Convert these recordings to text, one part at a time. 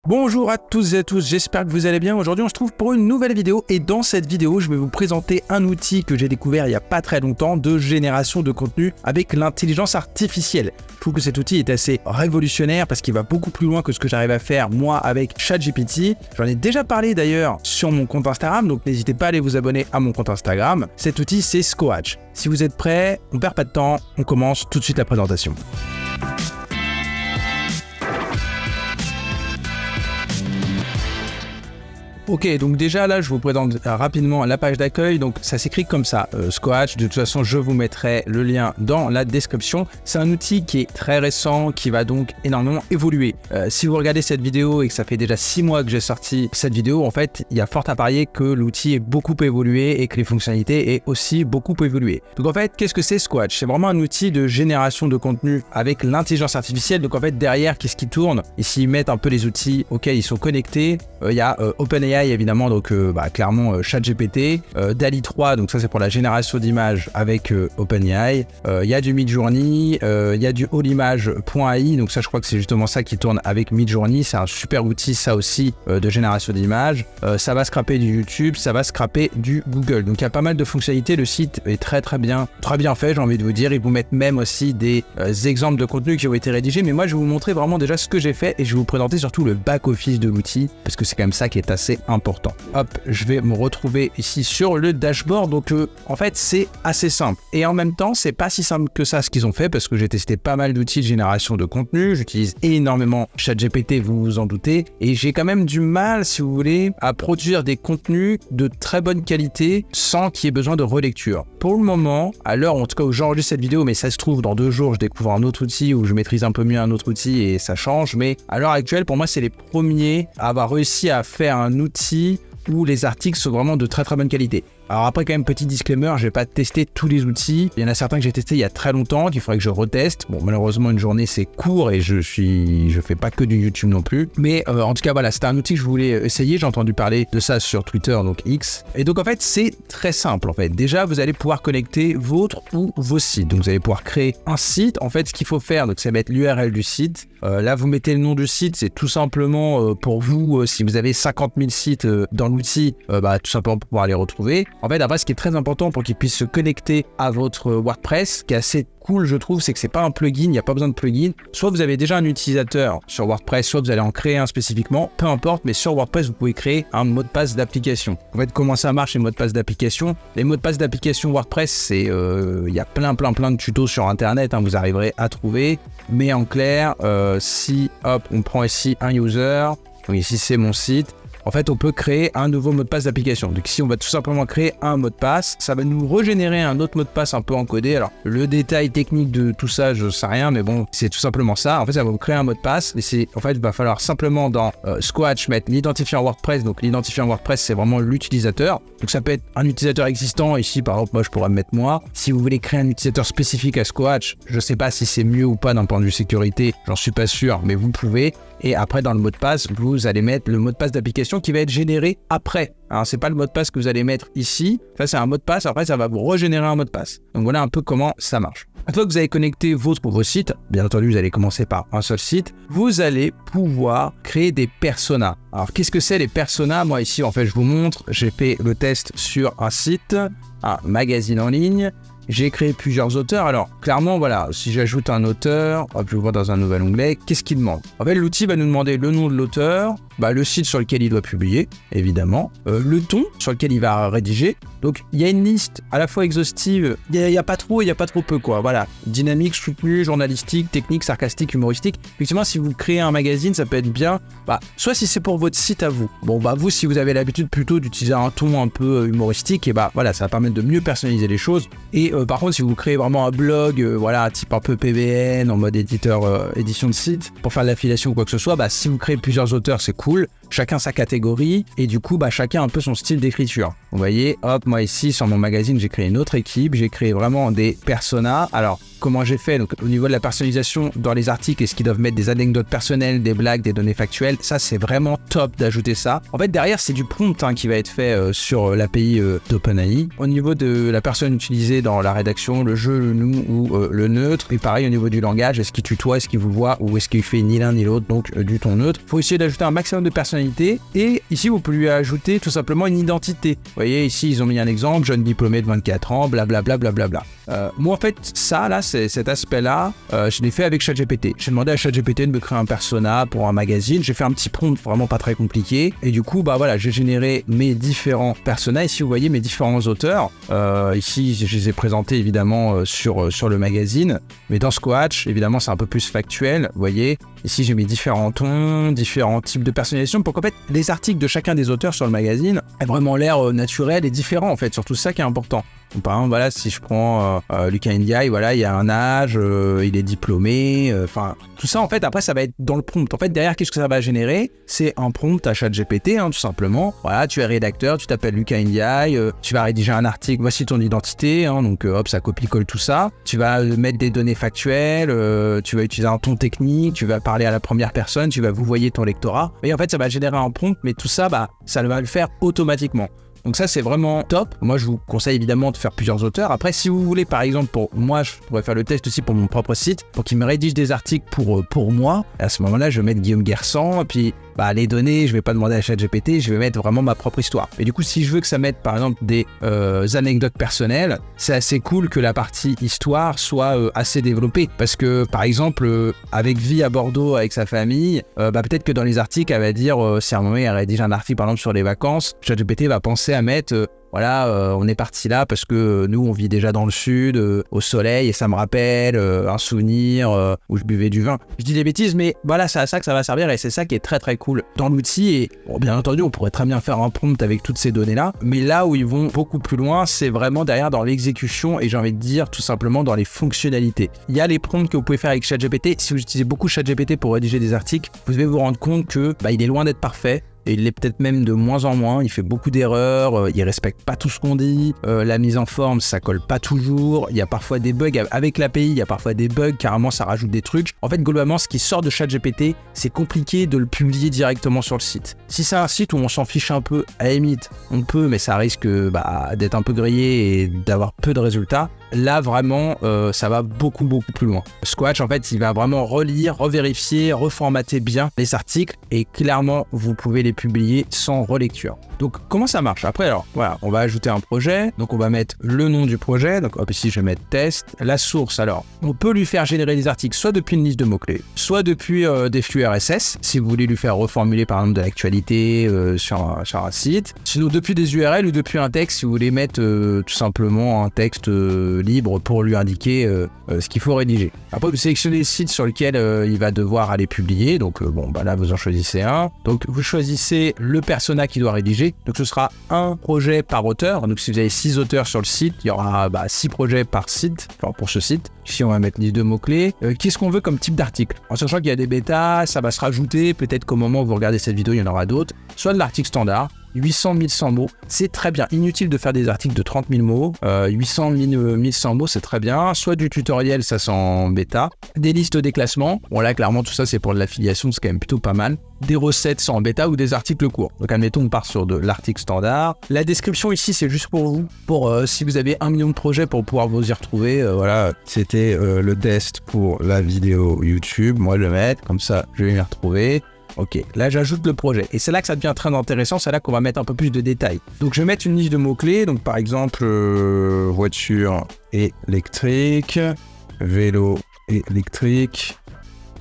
Bonjour à tous et à tous, j'espère que vous allez bien. Aujourd'hui on se trouve pour une nouvelle vidéo et dans cette vidéo je vais vous présenter un outil que j'ai découvert il n'y a pas très longtemps de génération de contenu avec l'intelligence artificielle. Je trouve que cet outil est assez révolutionnaire parce qu'il va beaucoup plus loin que ce que j'arrive à faire moi avec ChatGPT. J'en ai déjà parlé d'ailleurs sur mon compte Instagram, donc n'hésitez pas à aller vous abonner à mon compte Instagram. Cet outil c'est Squatch. Si vous êtes prêts, on perd pas de temps, on commence tout de suite la présentation. Ok, donc déjà là, je vous présente rapidement la page d'accueil. Donc ça s'écrit comme ça, Squatch. De toute façon, je vous mettrai le lien dans la description. C'est un outil qui est très récent, qui va donc énormément évoluer. Si vous regardez cette vidéo et que ça fait déjà 6 mois que j'ai sorti cette vidéo, en fait, il y a fort à parier que l'outil est beaucoup évolué et que les fonctionnalités aient aussi beaucoup évolué. Donc en fait, qu'est-ce que c'est Squatch? C'est vraiment un outil de génération de contenu avec l'intelligence artificielle. Donc en fait, derrière, qu'est-ce qui tourne? Ici, ils mettent un peu les outils auxquels ils sont connectés. Il y a OpenAI évidemment, donc clairement ChatGPT, DALL-E 3, donc ça c'est pour la génération d'images avec OpenAI, il y a du Midjourney, il y a du allimage.ai, donc ça je crois que c'est justement ça qui tourne avec Midjourney, c'est un super outil ça aussi de génération d'images, ça va scraper du YouTube, ça va scraper du Google, donc il y a pas mal de fonctionnalités, le site est très bien fait, j'ai envie de vous dire, ils vous mettent même aussi des exemples de contenus qui ont été rédigés, mais moi je vais vous montrer vraiment déjà ce que j'ai fait et je vais vous présenter surtout le back-office de l'outil, parce que c'est quand même ça qui est assez important. Hop, je vais me retrouver ici sur le dashboard. Donc en fait c'est assez simple et en même temps c'est pas si simple que ça ce qu'ils ont fait, parce que j'ai testé pas mal d'outils de génération de contenu, j'utilise énormément ChatGPT, vous vous en doutez, et j'ai quand même du mal, si vous voulez, à produire des contenus de très bonne qualité sans qu'il y ait besoin de relecture. Pour le moment, à l'heure en tout cas où j'enregistre cette vidéo, mais ça se trouve dans 2 jours je découvre un autre outil où je maîtrise un peu mieux un autre outil et ça change, mais à l'heure actuelle pour moi c'est les premiers à avoir réussi à faire un outil où les articles sont vraiment de très bonne qualité. Alors après quand même petit disclaimer, je vais pas tester tous les outils, il y en a certains que j'ai testés il y a très longtemps qu'il faudrait que je reteste. Bon malheureusement une journée c'est court et je fais pas que du YouTube non plus, mais en tout cas voilà, c'était un outil que je voulais essayer, j'ai entendu parler de ça sur Twitter, donc X, et donc en fait c'est très simple en fait. Déjà vous allez pouvoir connecter votre ou vos sites, donc vous allez pouvoir créer un site. En fait ce qu'il faut faire, donc c'est mettre l'URL du site, là vous mettez le nom du site, c'est tout simplement pour vous, si vous avez 50 000 sites dans l'outil, tout simplement pour pouvoir les retrouver. En fait, après, ce qui est très important pour qu'ils puissent se connecter à votre WordPress, qui est assez cool, je trouve, c'est que c'est pas un plugin, il n'y a pas besoin de plugin. Soit vous avez déjà un utilisateur sur WordPress, soit vous allez en créer un spécifiquement, peu importe, mais sur WordPress, vous pouvez créer un mot de passe d'application. En fait, comment ça marche les mots de passe d'application? Les mots de passe d'application WordPress, c'est, il y a plein de tutos sur Internet, vous arriverez à trouver. Mais en clair, si, hop, on prend ici un user, donc ici c'est mon site, en fait, on peut créer un nouveau mot de passe d'application. Donc ici, on va tout simplement créer un mot de passe. Ça va nous régénérer un autre mot de passe un peu encodé. Alors, le détail technique de tout ça, je sais rien, mais bon, c'est tout simplement ça. En fait, ça va vous créer un mot de passe. Et en fait, il va falloir simplement dans Squatch mettre l'identifiant WordPress. Donc, l'identifiant WordPress, c'est vraiment l'utilisateur. Donc, ça peut être un utilisateur existant. Ici, par exemple, moi, je pourrais me mettre moi. Si vous voulez créer un utilisateur spécifique à Squatch, je sais pas si c'est mieux ou pas d'un point de vue sécurité. J'en suis pas sûr, mais vous pouvez. Et après, dans le mot de passe, vous allez mettre le mot de passe d'application qui va être généré après. Alors, c'est pas le mot de passe que vous allez mettre ici. Ça, c'est un mot de passe. Après, ça va vous régénérer un mot de passe. Donc, voilà un peu comment ça marche. Une fois que vous avez connecté votre ou vos sites, bien entendu, vous allez commencer par un seul site, vous allez pouvoir créer des personas. Alors, qu'est-ce que c'est les personas? Moi, ici, en fait, je vous montre. J'ai fait le test sur un site, un magazine en ligne. J'ai créé plusieurs auteurs. Alors, clairement, voilà, si j'ajoute un auteur, hop, je vois dans un nouvel onglet, qu'est-ce qu'il demande? En fait, l'outil va nous demander le nom de l'auteur, le site sur lequel il doit publier, évidemment, le ton sur lequel il va rédiger. Donc, il y a une liste à la fois exhaustive, il y a pas trop peu, quoi. Voilà, dynamique, soutenu, journalistique, technique, sarcastique, humoristique. Effectivement, si vous créez un magazine, ça peut être bien, soit si c'est pour votre site à vous. Bon, vous, si vous avez l'habitude plutôt d'utiliser un ton un peu humoristique, et voilà, ça va permettre de mieux personnaliser les choses. Et par contre, si vous créez vraiment un blog, type un peu PBN, en mode édition de site, pour faire de l'affiliation ou quoi que ce soit, si vous créez plusieurs auteurs, c'est cool. chacun sa catégorie et du coup, chacun un peu son style d'écriture. Vous voyez, hop, moi ici, sur mon magazine, j'ai créé une autre équipe, j'ai créé vraiment des personas. Alors, comment j'ai fait? Donc, au niveau de la personnalisation dans les articles, est-ce qu'ils doivent mettre des anecdotes personnelles, des blagues, des données factuelles? Ça, c'est vraiment top d'ajouter ça. En fait, derrière, c'est du prompt qui va être fait sur l'API d'OpenAI. Au niveau de la personne utilisée dans la rédaction, le je, le nous ou le neutre. Et pareil, au niveau du langage, est-ce qu'il tutoie, est-ce qu'il vous voit ou est-ce qu'il fait ni l'un ni l'autre, donc du ton neutre. Il faut essayer d'ajouter un maximum de personnalité. Et ici, vous pouvez lui ajouter tout simplement une identité. Vous voyez, ici, ils ont mis un exemple, jeune diplômé de 24 ans, blablabla, blablabla. Moi, en fait, ça, là, cet aspect-là, je l'ai fait avec ChatGPT. J'ai demandé à ChatGPT de me créer un persona pour un magazine. J'ai fait un petit prompt vraiment pas très compliqué. Et du coup, voilà, j'ai généré mes différents personas. Ici, vous voyez mes différents auteurs. Ici, je les ai présentés évidemment sur le magazine. Mais dans Squatch, évidemment, c'est un peu plus factuel. Vous voyez, ici, j'ai mis différents tons, différents types de personnalisation pour qu'en fait, les articles de chacun des auteurs sur le magazine aient vraiment l'air naturel et différent, en fait. Surtout ça qui est important. Donc, par exemple, voilà, si je prends Lucas Ndiaye, voilà, il y a un âge, il est diplômé, tout ça, en fait, après, ça va être dans le prompt. En fait, derrière, qu'est-ce que ça va générer? C'est un prompt à ChatGPT, tout simplement. Voilà, tu es rédacteur, tu t'appelles Lucas Ndiaye, tu vas rédiger un article, voici ton identité, donc hop, ça copie-colle tout ça. Tu vas mettre des données factuelles, tu vas utiliser un ton technique, tu vas parler à la première personne, tu vas vous voyer ton lectorat. Et en fait, ça va générer un prompt, mais tout ça, ça va le faire automatiquement. Donc ça, c'est vraiment top. Moi, je vous conseille évidemment de faire plusieurs auteurs. Après, si vous voulez, par exemple, pour moi, je pourrais faire le test aussi pour mon propre site, pour qu'il me rédige des articles pour moi. Et à ce moment-là, je vais mettre Guillaume Guersan, et puis les données, je vais pas demander à ChatGPT, je vais mettre vraiment ma propre histoire. Et du coup, si je veux que ça mette, par exemple, des anecdotes personnelles, c'est assez cool que la partie histoire soit assez développée. Parce que, par exemple, avec vie à Bordeaux avec sa famille, peut-être que dans les articles, elle va dire, si à un moment, elle rédige un article, par exemple, sur les vacances, ChatGPT va penser à mettre... on est parti là parce que nous on vit déjà dans le sud, au soleil, et ça me rappelle un souvenir où je buvais du vin. Je dis des bêtises, mais voilà, c'est à ça que ça va servir et c'est ça qui est très très cool dans l'outil. Et bien entendu, on pourrait très bien faire un prompt avec toutes ces données-là, mais là où ils vont beaucoup plus loin, c'est vraiment derrière dans l'exécution et j'ai envie de dire tout simplement dans les fonctionnalités. Il y a les prompts que vous pouvez faire avec ChatGPT. Si vous utilisez beaucoup ChatGPT pour rédiger des articles, vous devez vous rendre compte que il est loin d'être parfait. Et il l'est peut-être même de moins en moins, il fait beaucoup d'erreurs, il respecte pas tout ce qu'on dit, la mise en forme ça colle pas toujours, il y a parfois des bugs avec l'API, il y a parfois des bugs, carrément ça rajoute des trucs. En fait globalement ce qui sort de ChatGPT, c'est compliqué de le publier directement sur le site. Si c'est un site où on s'en fiche un peu, à la limite, on peut, mais ça risque d'être un peu grillé et d'avoir peu de résultats. Là vraiment ça va beaucoup plus loin. Squatch en fait il va vraiment relire, revérifier, reformater bien les articles et clairement vous pouvez les publier sans relecture. Donc comment ça marche? Après alors voilà, on va ajouter un projet, donc on va mettre le nom du projet, donc hop ici je vais mettre test, la source. Alors on peut lui faire générer des articles soit depuis une liste de mots-clés, soit depuis des flux RSS si vous voulez lui faire reformuler par exemple de l'actualité sur un site, sinon depuis des URL ou depuis un texte si vous voulez mettre tout simplement un texte libre pour lui indiquer ce qu'il faut rédiger. Après vous sélectionnez le site sur lequel il va devoir aller publier, donc là vous en choisissez un, donc vous choisissez le persona qui doit rédiger, donc ce sera un projet par auteur, donc si vous avez 6 auteurs sur le site, il y aura 6 projets par site, enfin pour ce site. Ici on va mettre les 2 mots-clés, qu'est-ce qu'on veut comme type d'article, en sachant qu'il y a des bêtas, ça va se rajouter, peut-être qu'au moment où vous regardez cette vidéo il y en aura d'autres, soit de l'article standard, 800-1100 mots, c'est très bien. Inutile de faire des articles de 30 000 mots. 800-1100 mots, c'est très bien. Soit du tutoriel, ça c'est en bêta. Des listes des classements. Bon là, clairement, tout ça, c'est pour de l'affiliation, c'est quand même plutôt pas mal. Des recettes, c'est en bêta ou des articles courts. Donc admettons, on part sur de l'article standard. La description ici, c'est juste pour vous. Pour si vous avez 1 million de projets pour pouvoir vous y retrouver. Voilà, c'était le test pour la vidéo YouTube. Moi, je vais le mettre. Comme ça, je vais m'y retrouver. Ok, là j'ajoute le projet et c'est là que ça devient très intéressant, c'est là qu'on va mettre un peu plus de détails. Donc je vais mettre une liste de mots-clés, donc par exemple voiture électrique, vélo électrique,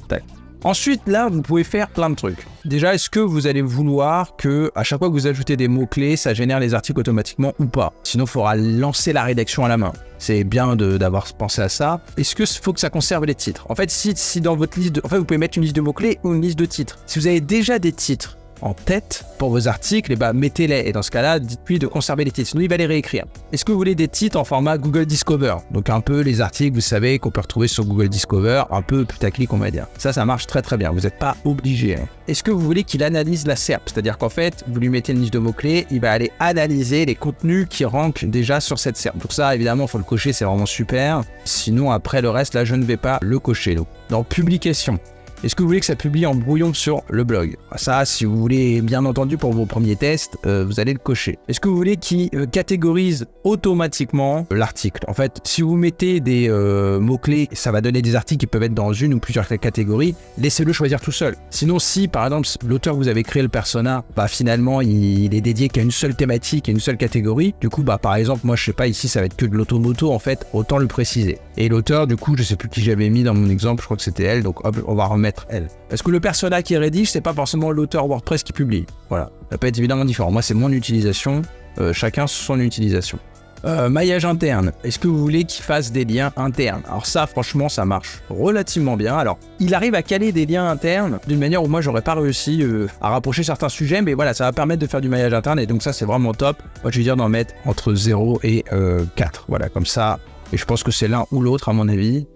tac. Ensuite là vous pouvez faire plein de trucs. Déjà est-ce que vous allez vouloir que à chaque fois que vous ajoutez des mots-clés ça génère les articles automatiquement ou pas? Sinon il faudra lancer la rédaction à la main. C'est bien d'avoir pensé à ça. Est-ce qu'il faut que ça conserve les titres? En fait, si dans votre liste, en fait, vous pouvez mettre une liste de mots-clés ou une liste de titres. Si vous avez déjà des titres en tête pour vos articles, et bah mettez-les. Et dans ce cas-là, dites-lui de conserver les titres, sinon il va les réécrire. Est-ce que vous voulez des titres en format Google Discover? Donc un peu les articles, vous savez, qu'on peut retrouver sur Google Discover, un peu putaclic on va dire. Ça marche très très bien, vous n'êtes pas obligé. Est-ce que vous voulez qu'il analyse la SERP? C'est-à-dire qu'en fait, vous lui mettez une liste de mots-clés, il va aller analyser les contenus qui rankent déjà sur cette SERP. Donc ça, évidemment, il faut le cocher, c'est vraiment super. Sinon, après le reste, là, je ne vais pas le cocher. Donc, dans publication, est-ce que vous voulez que ça publie en brouillon sur le blog? Ça, si vous voulez, bien entendu, pour vos premiers tests, vous allez le cocher. Est-ce que vous voulez qu'il catégorise automatiquement l'article? En fait, si vous mettez des mots-clés, ça va donner des articles qui peuvent être dans une ou plusieurs catégories. Laissez-le choisir tout seul. Sinon, si, par exemple, l'auteur que vous avez créé le persona, bah finalement, il est dédié qu'à une seule thématique et une seule catégorie, du coup, bah par exemple, moi, je sais pas, ici, ça va être que de l'automoto, en fait, autant le préciser. Et l'auteur, du coup, je sais plus qui j'avais mis dans mon exemple, je crois que c'était elle, donc hop, on va remettre elle. Parce que le persona qui rédige, c'est pas forcément l'auteur WordPress qui publie. Voilà, ça peut être évidemment différent. Moi, c'est mon utilisation, chacun son utilisation. Maillage interne, est-ce que vous voulez qu'il fasse des liens internes? Alors ça, franchement, ça marche relativement bien. Alors, il arrive à caler des liens internes d'une manière où moi, j'aurais pas réussi à rapprocher certains sujets, mais voilà, ça va permettre de faire du maillage interne, et donc ça, c'est vraiment top. Moi, je vais dire d'en mettre entre 0 et 4. Voilà, comme ça, et je pense que c'est l'un ou l'autre, à mon avis.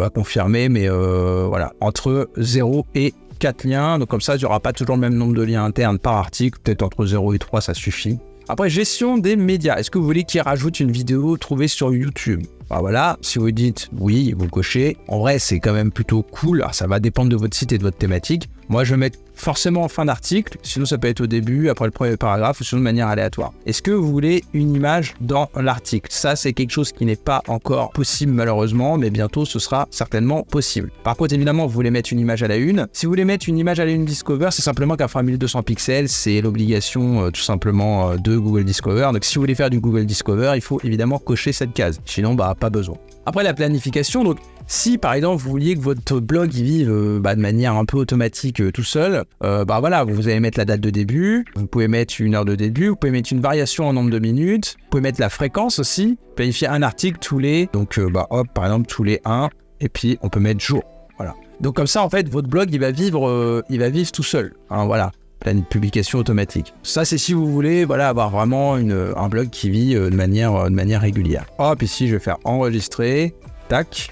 À confirmer, mais voilà, entre 0 et 4 liens, donc comme ça il n'y aura pas toujours le même nombre de liens internes par article, peut-être entre 0 et 3 ça suffit. Après, gestion des médias, est-ce que vous voulez qu'il rajoute une vidéo trouvée sur YouTube? Bah voilà, si vous dites oui, vous cochez. En vrai, c'est quand même plutôt cool. Alors, ça va dépendre de votre site et de votre thématique. Moi, je vais mettre forcément en fin d'article. Sinon, ça peut être au début, après le premier paragraphe, ou sinon de manière aléatoire. Est-ce que vous voulez une image dans l'article? Ça, c'est quelque chose qui n'est pas encore possible malheureusement, mais bientôt, ce sera certainement possible. Par contre, évidemment, vous voulez mettre une image à la une. Si vous voulez mettre une image à la une Discover, c'est simplement qu'un format 1200 pixels, c'est l'obligation tout simplement de Google Discover. Donc, si vous voulez faire du Google Discover, il faut évidemment cocher cette case. Sinon, bah, pas besoin. Après, la planification, donc si par exemple vous vouliez que votre blog il vive de manière un peu automatique tout seul, bah voilà, vous allez mettre la date de début, vous pouvez mettre une heure de début, vous pouvez mettre une variation en nombre de minutes, vous pouvez mettre la fréquence aussi, planifier un article tous les, donc bah hop, par exemple tous les 1, et puis on peut mettre jour, voilà. Donc comme ça en fait votre blog il va vivre tout seul, hein, voilà. Pleine publication automatique. Ça, c'est si vous voulez voilà, avoir vraiment un blog qui vit de manière régulière. Hop, ici, je vais faire enregistrer. Tac.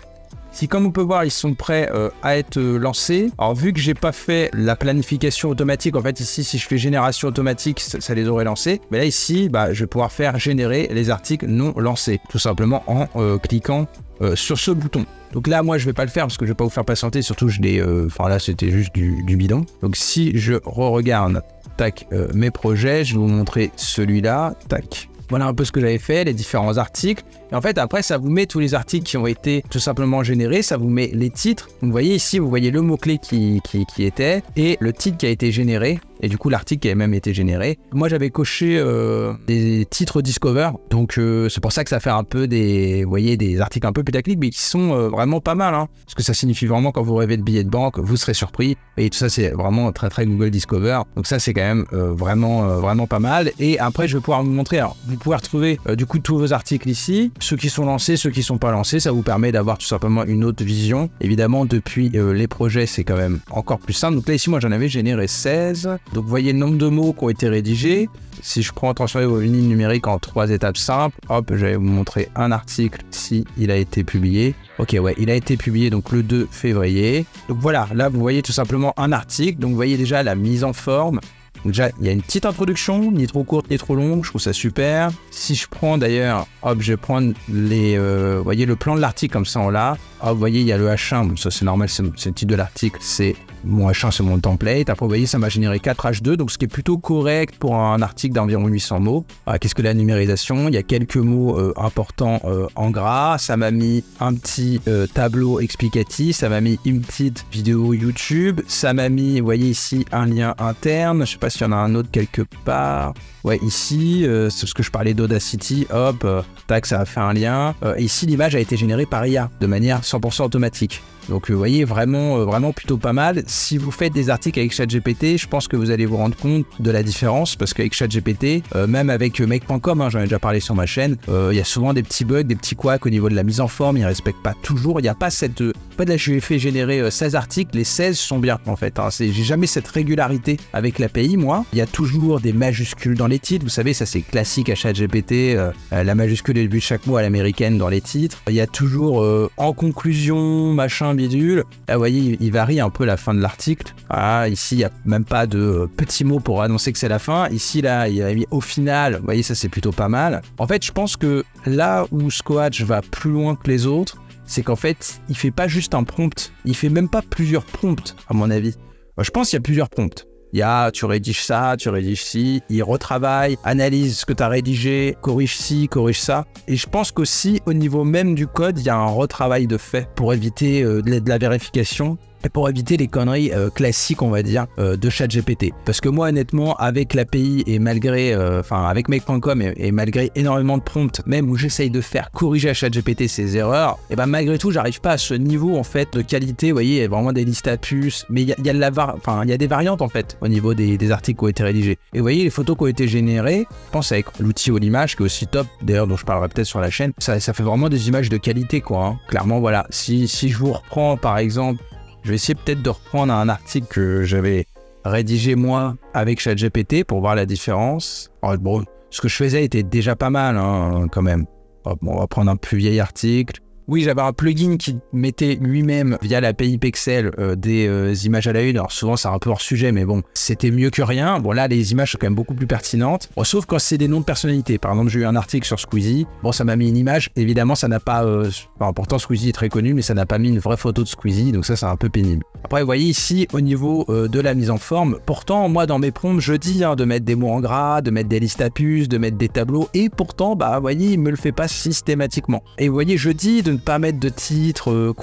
Si, comme on peut voir, ils sont prêts à être lancés. Alors, vu que j'ai pas fait la planification automatique, en fait, ici, si je fais génération automatique, ça les aurait lancés. Mais là, ici, bah, je vais pouvoir faire générer les articles non lancés, tout simplement en cliquant sur ce bouton. Donc là, moi, je vais pas le faire parce que je vais pas vous faire patienter. Surtout, je l'ai. Enfin là, c'était juste du bidon. Donc si je regarde, tac, mes projets, je vais vous montrer celui-là, tac. Voilà un peu ce que j'avais fait, les différents articles. Et en fait, après, ça vous met tous les articles qui ont été tout simplement générés. Ça vous met les titres. Vous voyez ici, vous voyez le mot-clé qui était et le titre qui a été généré. Et du coup, l'article qui a même été généré. Moi, j'avais coché des titres Discover. Donc, c'est pour ça que ça fait un peu des articles un peu putaclic, mais qui sont vraiment pas mal. Hein, parce que ça signifie vraiment, quand vous rêvez de billets de banque, vous serez surpris. Et tout ça, c'est vraiment très, très Google Discover. Donc ça, c'est quand même vraiment pas mal. Et après, je vais pouvoir vous montrer. Alors, vous pouvez retrouver du coup tous vos articles ici. Ceux qui sont lancés, ceux qui sont pas lancés. Ça vous permet d'avoir tout simplement une autre vision. Évidemment, depuis les projets, c'est quand même encore plus simple. Donc là, ici, moi, j'en avais généré 16. Donc, vous voyez le nombre de mots qui ont été rédigés. Si je prends transformer vos lignes numériques en 3 étapes simples, hop, je vais vous montrer un article si il a été publié. Ok, ouais, il a été publié donc le 2 février. Donc voilà, là, vous voyez tout simplement un article. Donc, vous voyez déjà la mise en forme. Donc déjà, il y a une petite introduction, ni trop courte, ni trop longue, je trouve ça super. Si je prends d'ailleurs, hop, je vais prendre vous voyez le plan de l'article comme ça en là. Hop, vous voyez, il y a le H1, bon, ça c'est normal, c'est le titre de l'article, c'est mon H1, c'est mon template. Après, vous voyez, ça m'a généré 4 H2, donc ce qui est plutôt correct pour un article d'environ 800 mots. Qu'est-ce que la numérisation? Il y a quelques mots importants en gras. Ça m'a mis un petit tableau explicatif. Ça m'a mis une petite vidéo YouTube. Ça m'a mis, vous voyez ici, un lien interne. Je sais pas s'il y en a un autre quelque part. Ouais, ici, c'est ce que je parlais d'Audacity. Hop, tac, ça a fait un lien. Et ici, l'image a été générée par IA de manière 100% automatique. Donc vous voyez, vraiment plutôt pas mal. si vous faites des articles avec ChatGPT, je pense que vous allez vous rendre compte de la différence, parce qu'avec ChatGPT, même avec make.com, j'en ai déjà parlé sur ma chaîne, il y a souvent des petits bugs, des petits couacs au niveau de la mise en forme, ils ne respectent pas toujours, il n'y a pas cette... En fait, là, je lui ai fait générer 16 articles, les 16 sont bien, en fait. J'ai jamais cette régularité avec l'API, moi. Il y a toujours des majuscules dans les titres, vous savez, ça c'est classique à ChatGPT, la majuscule est le but de chaque mot à l'américaine dans les titres. Il y a toujours en conclusion, machin, bidule. Là, vous voyez, il varie un peu la fin de l'article. Ah, ici, il n'y a même pas de petits mots pour annoncer que c'est la fin. Ici, là, il a mis au final. Vous voyez, ça, c'est plutôt pas mal. En fait, je pense que là où Squatch va plus loin que les autres, c'est qu'en fait, il fait pas juste un prompt. Il fait même pas plusieurs prompts, à mon avis. Je pense qu'il y a plusieurs prompts. Il y a, tu rédiges ça, tu rédiges ci, il retravaille, analyse ce que tu as rédigé, corrige ci, corrige ça. Et je pense qu'aussi, au niveau même du code, il y a un retravail de fait pour éviter de la vérification et pour éviter les conneries classiques, on va dire, de ChatGPT. Parce que moi, honnêtement, avec l'API et malgré, avec make.com et malgré énormément de prompts, même où j'essaye de faire corriger à ChatGPT ses erreurs, et ben malgré tout, j'arrive pas à ce niveau en fait de qualité. Vous voyez, il y a vraiment des listes à puces, mais il y a des variantes en fait au niveau des articles qui ont été rédigés. Et vous voyez, les photos qui ont été générées, je pense avec l'outil All-Image qui est aussi top, d'ailleurs dont je parlerai peut-être sur la chaîne, ça fait vraiment des images de qualité quoi. Clairement, voilà. Si je vous reprends par exemple, je vais essayer peut-être de reprendre un article que j'avais rédigé moi avec ChatGPT pour voir la différence. Alors, bon, ce que je faisais était déjà pas mal quand même. On va prendre un plus vieil article. Oui, j'avais un plugin qui mettait lui-même via l'API Pexel des images à la une. Alors souvent, c'est un peu hors sujet, mais bon, c'était mieux que rien. Bon, là, les images sont quand même beaucoup plus pertinentes. Bon, sauf quand c'est des noms de personnalités. Par exemple, j'ai eu un article sur Squeezie. Bon, ça m'a mis une image. Évidemment, ça n'a pas... pourtant, Squeezie est très connu, mais ça n'a pas mis une vraie photo de Squeezie. Donc ça, c'est un peu pénible. Après, vous voyez ici, au niveau de la mise en forme, pourtant, moi, dans mes prompts, je dis de mettre des mots en gras, de mettre des listes à puces, de mettre des tableaux. Et pourtant, vous voyez, il me le fait pas systématiquement. Et vous voyez, je dis de ne pas mettre de titre,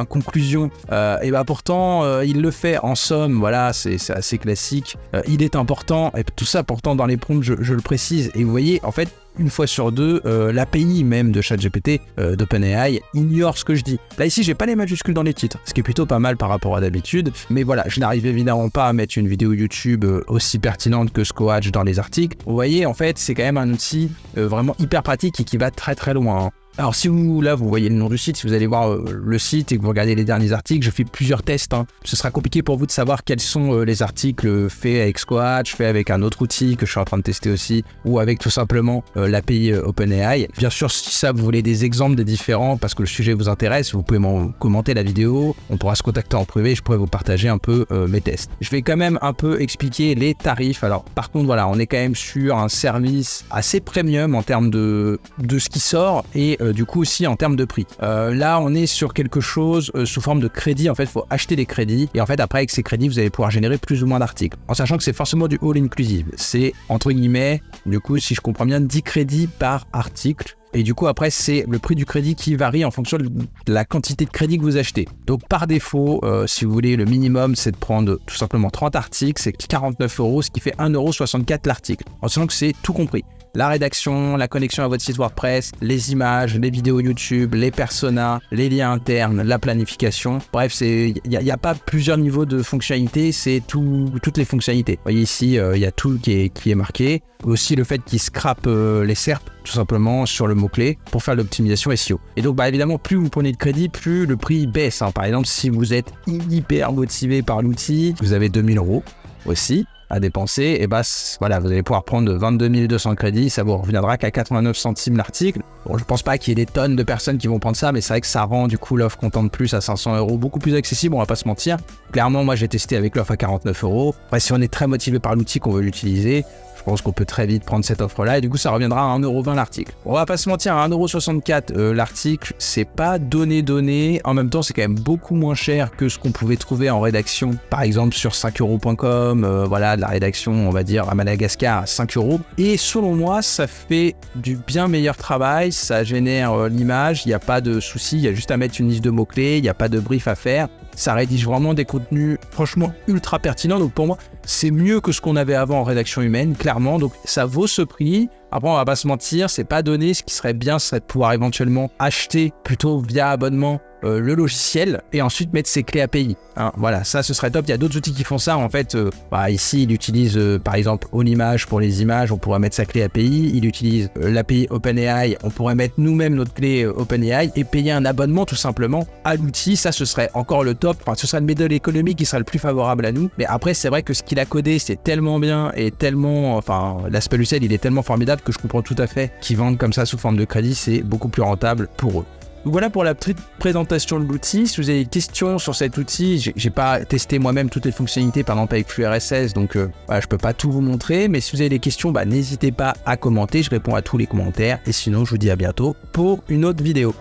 conclusion, et pourtant il le fait. En somme, voilà, c'est assez classique. Il est important, et tout ça pourtant dans les prompts je le précise. Et vous voyez, en fait, une fois sur deux, l'API même de ChatGPT, d'OpenAI, ignore ce que je dis. Là ici, j'ai pas les majuscules dans les titres, ce qui est plutôt pas mal par rapport à d'habitude. Mais voilà, je n'arrive évidemment pas à mettre une vidéo YouTube aussi pertinente que Squatch dans les articles. Vous voyez, en fait, c'est quand même un outil vraiment hyper pratique et qui va très très loin. Alors si vous voyez le nom du site, si vous allez voir le site et que vous regardez les derniers articles, je fais plusieurs tests. Ce sera compliqué pour vous de savoir quels sont les articles faits avec Squatch, faits avec un autre outil que je suis en train de tester aussi, ou avec tout simplement l'API OpenAI. Bien sûr, si ça vous voulez des exemples des différents, parce que le sujet vous intéresse, vous pouvez m'en commenter la vidéo, on pourra se contacter en privé, je pourrai vous partager un peu mes tests. Je vais quand même un peu expliquer les tarifs. Alors par contre, voilà, on est quand même sur un service assez premium en termes de ce qui sort et du coup aussi en termes de prix. Là on est sur quelque chose sous forme de crédit. En fait, il faut acheter des crédits et en fait après avec ces crédits vous allez pouvoir générer plus ou moins d'articles, en sachant que c'est forcément du all inclusive. C'est entre guillemets, du coup si je comprends bien, 10 crédits par article. Et du coup, après, c'est le prix du crédit qui varie en fonction de la quantité de crédit que vous achetez. Donc, par défaut, si vous voulez, le minimum, c'est de prendre tout simplement 30 articles, c'est 49 €, ce qui fait 1,64 € l'article. En sachant que c'est tout compris. La rédaction, la connexion à votre site WordPress, les images, les vidéos YouTube, les personas, les liens internes, la planification. Bref, il n'y a pas plusieurs niveaux de fonctionnalité, c'est toutes les fonctionnalités. Vous voyez ici, il y a tout qui est marqué. Aussi le fait qu'il scrape les SERP, tout simplement, sur le mot-clé pour faire l'optimisation SEO. Et donc, évidemment, plus vous prenez de crédit, plus le prix baisse. Par exemple, si vous êtes hyper motivé par l'outil, vous avez 2000 € aussi à dépenser, et voilà, vous allez pouvoir prendre 22 200 crédits, ça vous reviendra qu'à 89 centimes l'article. Bon, je pense pas qu'il y ait des tonnes de personnes qui vont prendre ça, mais c'est vrai que ça rend du coup l'offre Content Plus à 500 € beaucoup plus accessible, on va pas se mentir. Clairement, moi j'ai testé avec l'offre à 49 €. Après, si on est très motivé par l'outil qu'on veut l'utiliser, je pense qu'on peut très vite prendre cette offre-là et du coup ça reviendra à 1,20 € l'article. On va pas se mentir, à 1,64 € l'article, c'est pas donné. En même temps, c'est quand même beaucoup moins cher que ce qu'on pouvait trouver en rédaction, par exemple sur 5euros.com, voilà, de la rédaction, on va dire, à Madagascar à 5 €. Et selon moi, ça fait du bien meilleur travail, ça génère l'image, il n'y a pas de souci, il y a juste à mettre une liste de mots-clés, il n'y a pas de brief à faire. Ça rédige vraiment des contenus franchement ultra pertinents. Donc pour moi, c'est mieux que ce qu'on avait avant en rédaction humaine, clairement. Donc ça vaut ce prix. Après, on va pas se mentir, c'est pas donné. Ce qui serait bien, serait de pouvoir éventuellement acheter plutôt via abonnement le logiciel et ensuite mettre ses clés API. Hein, voilà, ça ce serait top. Il y a d'autres outils qui font ça. En fait, ici, il utilise par exemple OnImage pour les images. On pourrait mettre sa clé API. Il utilise l'API OpenAI. On pourrait mettre nous-mêmes notre clé OpenAI et payer un abonnement tout simplement à l'outil. Ça, ce serait encore le top. Enfin, ce serait le modèle économique qui sera le plus favorable à nous. Mais après, c'est vrai que ce qu'il a codé, c'est tellement bien et tellement... Enfin, l'aspect logiciel, il est tellement formidable que je comprends tout à fait qu'ils vendent comme ça sous forme de crédit. C'est beaucoup plus rentable pour eux. Donc voilà pour la petite présentation de l'outil. Si vous avez des questions sur cet outil, j'ai pas testé moi-même toutes les fonctionnalités, par exemple avec FluRSS, donc je peux pas tout vous montrer. Mais si vous avez des questions, n'hésitez pas à commenter. Je réponds à tous les commentaires. Et sinon, je vous dis à bientôt pour une autre vidéo.